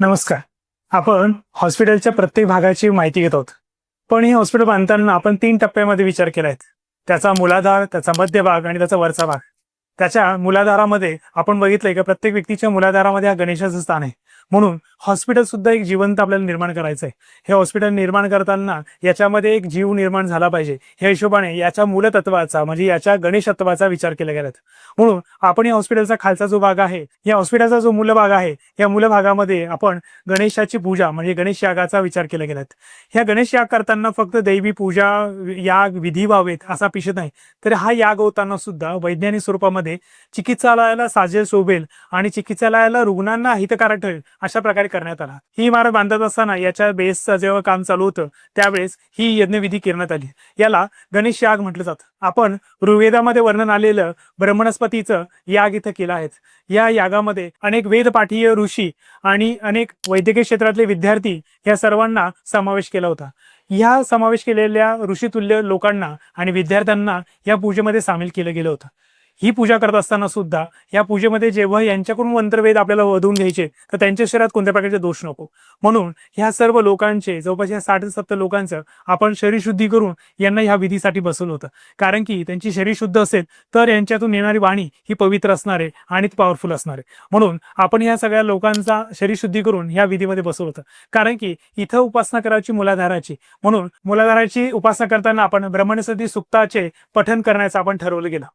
नमस्कार. आपण हॉस्पिटलच्या प्रत्येक भागाची माहिती घेत आहोत. पण हे हॉस्पिटल बांधताना आपण 3 टप्प्यामध्ये विचार केला आहे. त्याचा मूलाधार, त्याचा मध्यभाग आणि त्याचा वरचा भाग. त्याच्या मूलाधारामध्ये आपण बघितलंय की प्रत्येक व्यक्तीच्या मूलाधारामध्ये हा गणेशाचं स्थान आहे. म्हणून हॉस्पिटल सुद्धा एक जिवंत आपल्याला निर्माण करायचं आहे. हे हॉस्पिटल निर्माण करताना याच्यामध्ये एक जीव निर्माण झाला पाहिजे. या हिशोबाने याच्या मूलतत्वाचा म्हणजे याच्या गणेश तत्वाचा विचार केला गेला. म्हणून आपण या हॉस्पिटलचा खालचा जो भाग आहे, या हॉस्पिटलचा जो मूलभाग आहे, या मूलभागामध्ये आपण गणेशाची पूजा म्हणजे गणेश यागाचा विचार केला गेला. ह्या गणेश याग करताना फक्त दैवी पूजा याग विधी व्हावेत असा अपेक्षित नाही, तर हा याग होताना सुद्धा वैज्ञानिक स्वरूपामध्ये चिकित्सालयाला साजेल शोभेल आणि चिकित्सालयाला रुग्णांना हितकारक ठरेल अशा प्रकारे करण्यात आला. ही इमारत बांधत असताना याच्या बेसचं जेव्हा काम चालू होतं त्यावेळेस ही यज्ञविधी करण्यात आली. याला गणेश याग म्हटलं जातं. आपण ऋग्वेदामध्ये वर्णन आलेलं ब्रह्मणस्पतीचं याग इथं केलं आहे. या यागामध्ये अनेक वेदपाठीय ऋषी आणि अनेक वैद्यकीय क्षेत्रातले विद्यार्थी या सर्वांना समावेश केला होता. या समावेश केलेल्या ऋषितुल्य लोकांना आणि विद्यार्थ्यांना या पूजेमध्ये सामील केलं गेलं होतं. ही पूजा करत असताना सुद्धा या पूजेमध्ये जेव्हा यांच्याकडून मंत्रवेद आपल्याला वधवून घ्यायचे तर त्यांच्या शरीरात कोणत्या प्रकारचे दोष नको, म्हणून ह्या सर्व लोकांचे जवळपास या 60-70 लोकांचं आपण शरीर शुद्धी करून यांना ह्या विधीसाठी बसवलं होतं. कारण की त्यांची शरीर शुद्ध असेल तर यांच्यातून येणारी वाणी ही पवित्र असणार आहे आणि पॉवरफुल असणार आहे. म्हणून आपण या सगळ्या लोकांचा शरीर शुद्धी करून ह्या विधीमध्ये बसवलं होतं. कारण की इथं उपासना करायची मूलाधाराची, म्हणून मूलाधाराची उपासना करताना आपण ब्रह्मणस्पती सुक्ताचे पठण करण्याचं आपण ठरवलं गेलं.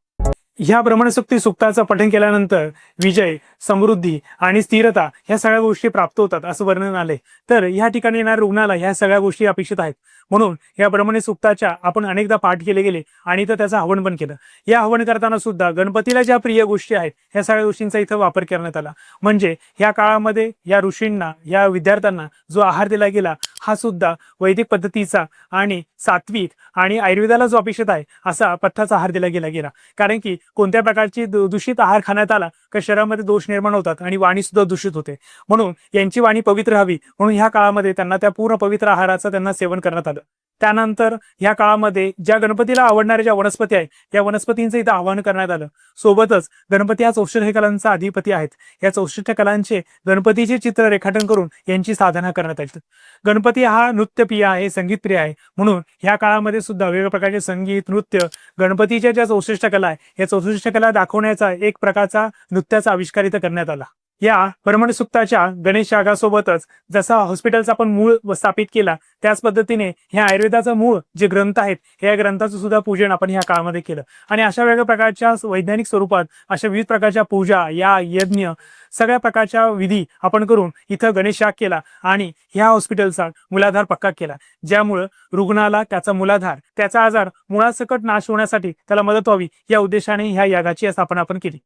ह्या ब्रह्मणस्पती सुक्ताचं पठण केल्यानंतर विजय, समृद्धी आणि स्थिरता ह्या सगळ्या गोष्टी प्राप्त होतात असं वर्णन आले. तर ह्या ठिकाणी येणाऱ्या रुग्णाला ह्या सगळ्या गोष्टी अपेक्षित आहेत. म्हणून या ब्रह्मणी सुक्ताच्या आपण अनेकदा पाठ केले गेले आणि इथं त्याचं हवन पण केलं. या हवन करताना सुद्धा गणपतीला ज्या प्रिय गोष्टी आहेत ह्या सगळ्या गोष्टींचा इथं वापर करण्यात आला. म्हणजे ह्या काळामध्ये या ऋषींना या विद्यार्थ्यांना जो आहार दिला गेला हा सुद्धा वैदिक पद्धतीचा आणि सात्विक आणि आयुर्वेदाला जो अपेक्षित आहे असा पथ्याचा आहार दिला गेला. कारण की कोणत्या प्रकारची दूषित आहार खाण्यात आला का शरीरामध्ये दोष निर्माण होतात आणि वाणी सुद्धा दूषित होते. म्हणून यांची वाणी पवित्र हवी म्हणून ह्या काळामध्ये त्यांना त्या पूर्ण पवित्र आहाराचं त्यांना सेवन करण्यात आलं. त्यानंतर ह्या काळामध्ये ज्या गणपतीला आवडणाऱ्या ज्या वनस्पती आहेत या वनस्पतींचं इथं आवाहन करण्यात आलं. सोबतच गणपती हा 64 कलांचा अधिपती आहेत. या 64 कलांचे गणपतीचे चित्र रेखाटन करून यांची साधना करण्यात आली. गणपती हा नृत्यप्रिय आहे, संगीतप्रिय आहे. म्हणून ह्या काळामध्ये सुद्धा वेगवेगळ्या प्रकारचे संगीत, नृत्य, गणपतीच्या ज्या 64 कला आहे या 64 कला दाखवण्याचा एक प्रकारचा नृत्याचा आविष्कार इथं करण्यात आला. या ब्रह्मणसुक्ताच्या गणेश यागासोबतच जसा हॉस्पिटलचा आपण मूळ स्थापित केला त्याच पद्धतीने ह्या आयुर्वेदाचं मूळ जे ग्रंथ आहेत या ग्रंथाचं सुद्धा पूजन आपण ह्या काळामध्ये केलं. आणि अशा वेगवेगळ्या प्रकारच्या वैज्ञानिक स्वरूपात अशा विविध प्रकारच्या पूजा या यज्ञ सगळ्या प्रकारच्या विधी आपण करून इथं गणेश याग केला आणि ह्या हॉस्पिटलचा मूलाधार पक्का केला. ज्यामुळं रुग्णाला त्याचा मूलाधार त्याचा आजार मुळासकट नाश होण्यासाठी त्याला मदत व्हावी या उद्देशाने ह्या यागाची स्थापना आपण केली.